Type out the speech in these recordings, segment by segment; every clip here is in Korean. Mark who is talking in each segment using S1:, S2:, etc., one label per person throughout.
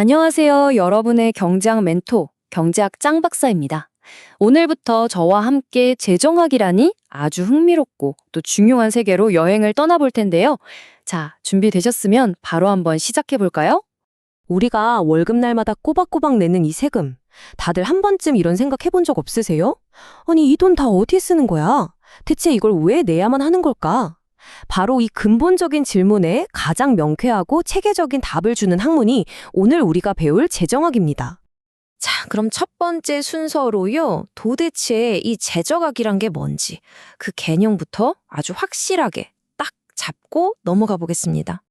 S1: 안녕하세요. 여러분의 경제학 멘토, 경제학 짱 박사입니다. 오늘부터 저와 함께 재정학이라니 아주 흥미롭고 또 중요한 세계로 여행을 떠나볼 텐데요. 자, 준비되셨으면 바로 한번 시작해 볼까요?
S2: 우리가 월급날마다 꼬박꼬박 내는 이 세금. 다들 한 번쯤 이런 생각 해본 적 없으세요? 아니, 이 돈 다 어디에 쓰는 거야? 대체 이걸 왜 내야만 하는 걸까? 바로 이 근본적인 질문에 가장 명쾌하고 체계적인 답을 주는 학문이 오늘 우리가 배울 재정학입니다.
S3: 자, 그럼 첫 번째 순서로요. 도대체 이 재정학이란 게 뭔지 그 개념부터 아주 확실하게 딱 잡고 넘어가 보겠습니다.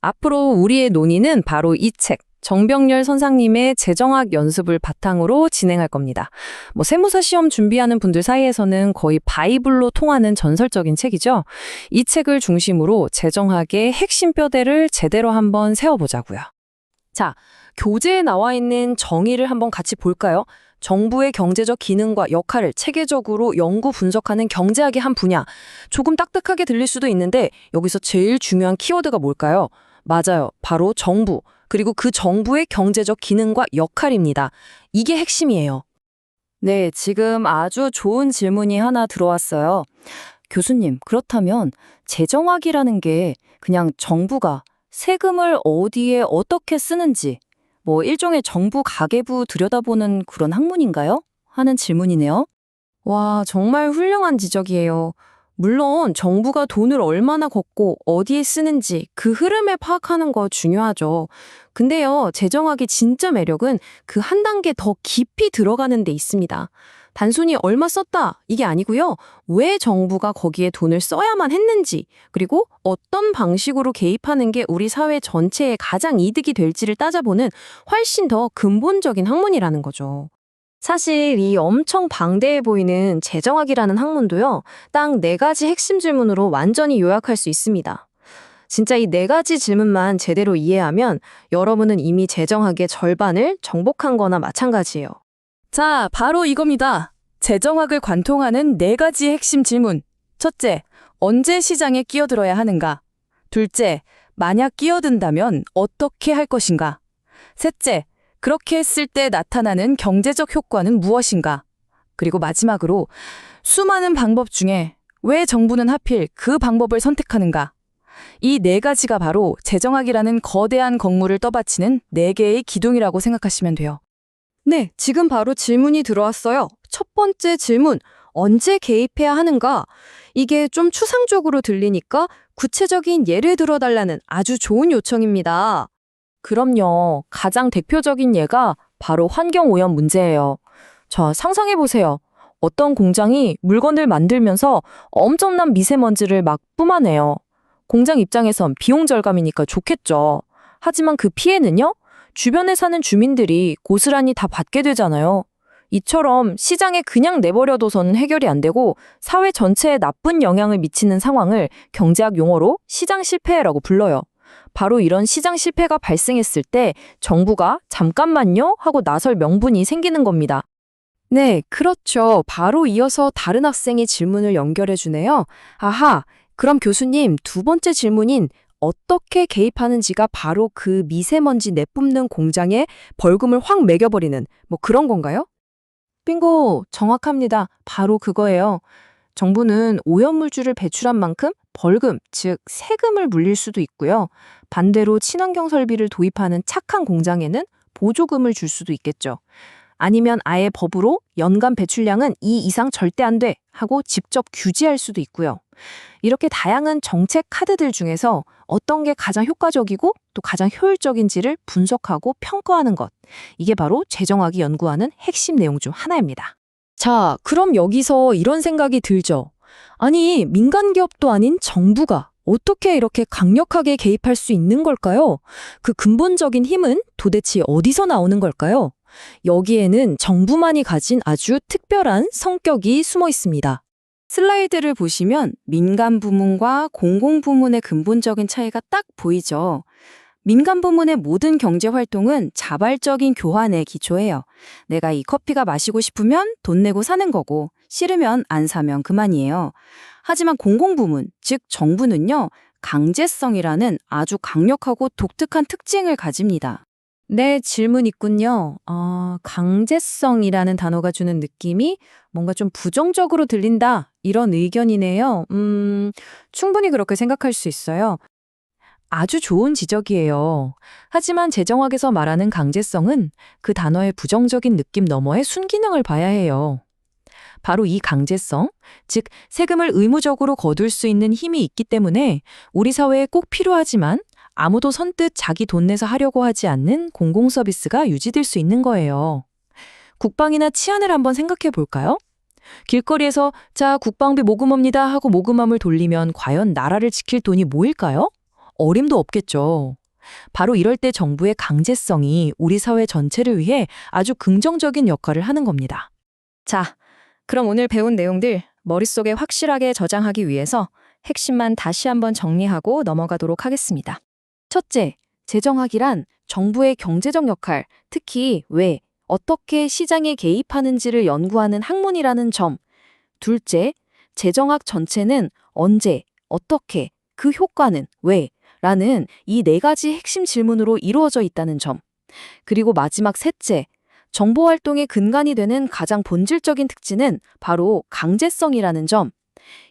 S2: 앞으로 우리의 논의는 바로 이 책, 정병렬 선생님의 재정학 연습을 바탕으로 진행할 겁니다. 세무사 시험 준비하는 분들 사이에서는 거의 바이블로 통하는 전설적인 책이죠. 이 책을 중심으로 재정학의 핵심 뼈대를 제대로 한번 세워보자고요. 자, 교재에 나와 있는 정의를 한번 같이 볼까요? 정부의 경제적 기능과 역할을 체계적으로 연구 분석하는 경제학의 한 분야. 조금 딱딱하게 들릴 수도 있는데 여기서 제일 중요한 키워드가 뭘까요? 맞아요. 바로 정부. 그리고 그 정부의 경제적 기능과 역할입니다. 이게 핵심이에요.
S1: 네, 지금 아주 좋은 질문이 하나 들어왔어요. 교수님, 그렇다면 재정학이라는 게 그냥 정부가 세금을 어디에 어떻게 쓰는지, 일종의 정부 가계부 들여다보는 그런 학문인가요? 하는 질문이네요.
S3: 와, 정말 훌륭한 지적이에요. 물론 정부가 돈을 얼마나 걷고 어디에 쓰는지 그 흐름을 파악하는 거 중요하죠. 근데요, 재정학의 진짜 매력은 그 한 단계 더 깊이 들어가는 데 있습니다. 단순히 얼마 썼다 이게 아니고요. 왜 정부가 거기에 돈을 써야만 했는지, 그리고 어떤 방식으로 개입하는 게 우리 사회 전체에 가장 이득이 될지를 따져보는 훨씬 더 근본적인 학문이라는 거죠. 사실 이 엄청 방대해 보이는 재정학이라는 학문도요, 딱 네 가지 핵심 질문으로 완전히 요약할 수 있습니다. 진짜 이 네 가지 질문만 제대로 이해하면 여러분은 이미 재정학의 절반을 정복한 거나 마찬가지예요.
S2: 자, 바로 이겁니다. 재정학을 관통하는 네 가지 핵심 질문. 첫째, 언제 시장에 끼어들어야 하는가? 둘째, 만약 끼어든다면 어떻게 할 것인가? 셋째, 그렇게 했을 때 나타나는 경제적 효과는 무엇인가? 그리고 마지막으로 수많은 방법 중에 왜 정부는 하필 그 방법을 선택하는가? 이 네 가지가 바로 재정학이라는 거대한 건물을 떠받치는 네 개의 기둥이라고 생각하시면 돼요.
S3: 네, 지금 바로 질문이 들어왔어요. 첫 번째 질문, 언제 개입해야 하는가? 이게 좀 추상적으로 들리니까 구체적인 예를 들어달라는 아주 좋은 요청입니다.
S2: 그럼요. 가장 대표적인 예가 바로 환경오염 문제예요. 자, 상상해보세요. 어떤 공장이 물건을 만들면서 엄청난 미세먼지를 막 뿜어내요. 공장 입장에선 비용 절감이니까 좋겠죠. 하지만 그 피해는요? 주변에 사는 주민들이 고스란히 다 받게 되잖아요. 이처럼 시장에 그냥 내버려둬서는 해결이 안 되고 사회 전체에 나쁜 영향을 미치는 상황을 경제학 용어로 시장 실패라고 불러요. 바로 이런 시장 실패가 발생했을 때 정부가 잠깐만요 하고 나설 명분이 생기는 겁니다.
S3: 네, 그렇죠. 바로 이어서 다른 학생이 질문을 연결해 주네요. 아하, 그럼 교수님, 두 번째 질문인 어떻게 개입하는지가 바로 그 미세먼지 내뿜는 공장에 벌금을 확 매겨버리는 그런 건가요? 빙고, 정확합니다. 바로 그거예요. 정부는 오염물질을 배출한 만큼 벌금, 즉 세금을 물릴 수도 있고요. 반대로 친환경 설비를 도입하는 착한 공장에는 보조금을 줄 수도 있겠죠. 아니면 아예 법으로 연간 배출량은 이 이상 절대 안 돼 하고 직접 규제할 수도 있고요. 이렇게 다양한 정책 카드들 중에서 어떤 게 가장 효과적이고 또 가장 효율적인지를 분석하고 평가하는 것. 이게 바로 재정학이 연구하는 핵심 내용 중 하나입니다.
S2: 자, 그럼 여기서 이런 생각이 들죠. 아니, 민간 기업도 아닌 정부가 어떻게 이렇게 강력하게 개입할 수 있는 걸까요? 그 근본적인 힘은 도대체 어디서 나오는 걸까요? 여기에는 정부만이 가진 아주 특별한 성격이 숨어 있습니다.
S1: 슬라이드를 보시면 민간 부문과 공공 부문의 근본적인 차이가 딱 보이죠. 민간 부문의 모든 경제 활동은 자발적인 교환에 기초해요. 내가 이 커피가 마시고 싶으면 돈 내고 사는 거고 싫으면 안 사면 그만이에요. 하지만 공공 부문, 즉 정부는요, 강제성이라는 아주 강력하고 독특한 특징을 가집니다.
S2: 네, 질문 있군요. 강제성이라는 단어가 주는 느낌이 뭔가 좀 부정적으로 들린다. 이런 의견이네요. 충분히 그렇게 생각할 수 있어요. 아주 좋은 지적이에요. 하지만 재정학에서 말하는 강제성은 그 단어의 부정적인 느낌 너머의 순기능을 봐야 해요. 바로 이 강제성, 즉 세금을 의무적으로 거둘 수 있는 힘이 있기 때문에 우리 사회에 꼭 필요하지만 아무도 선뜻 자기 돈 내서 하려고 하지 않는 공공 서비스가 유지될 수 있는 거예요. 국방이나 치안을 한번 생각해 볼까요? 길거리에서 자, 국방비 모금합니다 하고 모금함을 돌리면 과연 나라를 지킬 돈이 모일까요? 어림도 없겠죠. 바로 이럴 때 정부의 강제성이 우리 사회 전체를 위해 아주 긍정적인 역할을 하는 겁니다.
S1: 자, 그럼 오늘 배운 내용들 머릿속에 확실하게 저장하기 위해서 핵심만 다시 한번 정리하고 넘어가도록 하겠습니다. 첫째, 재정학이란 정부의 경제적 역할, 특히 왜, 어떻게 시장에 개입하는지를 연구하는 학문이라는 점. 둘째, 재정학 전체는 언제, 어떻게, 그 효과는 왜, 라는 이 네 가지 핵심 질문으로 이루어져 있다는 점. 그리고 마지막 셋째, 정보활동의 근간이 되는 가장 본질적인 특징은 바로 강제성이라는 점.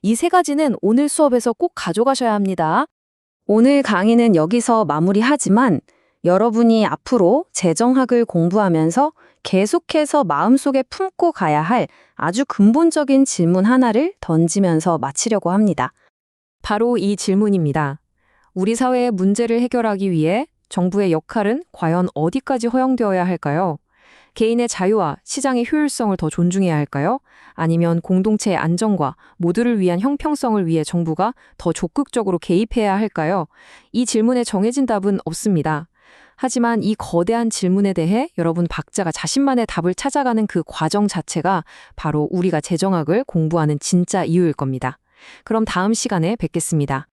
S1: 이 세 가지는 오늘 수업에서 꼭 가져가셔야 합니다. 오늘 강의는 여기서 마무리하지만 여러분이 앞으로 재정학을 공부하면서 계속해서 마음속에 품고 가야 할 아주 근본적인 질문 하나를 던지면서 마치려고 합니다. 바로 이 질문입니다. 우리 사회의 문제를 해결하기 위해 정부의 역할은 과연 어디까지 허용되어야 할까요? 개인의 자유와 시장의 효율성을 더 존중해야 할까요? 아니면 공동체의 안정과 모두를 위한 형평성을 위해 정부가 더 적극적으로 개입해야 할까요? 이 질문에 정해진 답은 없습니다. 하지만 이 거대한 질문에 대해 여러분 각자가 자신만의 답을 찾아가는 그 과정 자체가 바로 우리가 재정학을 공부하는 진짜 이유일 겁니다. 그럼 다음 시간에 뵙겠습니다.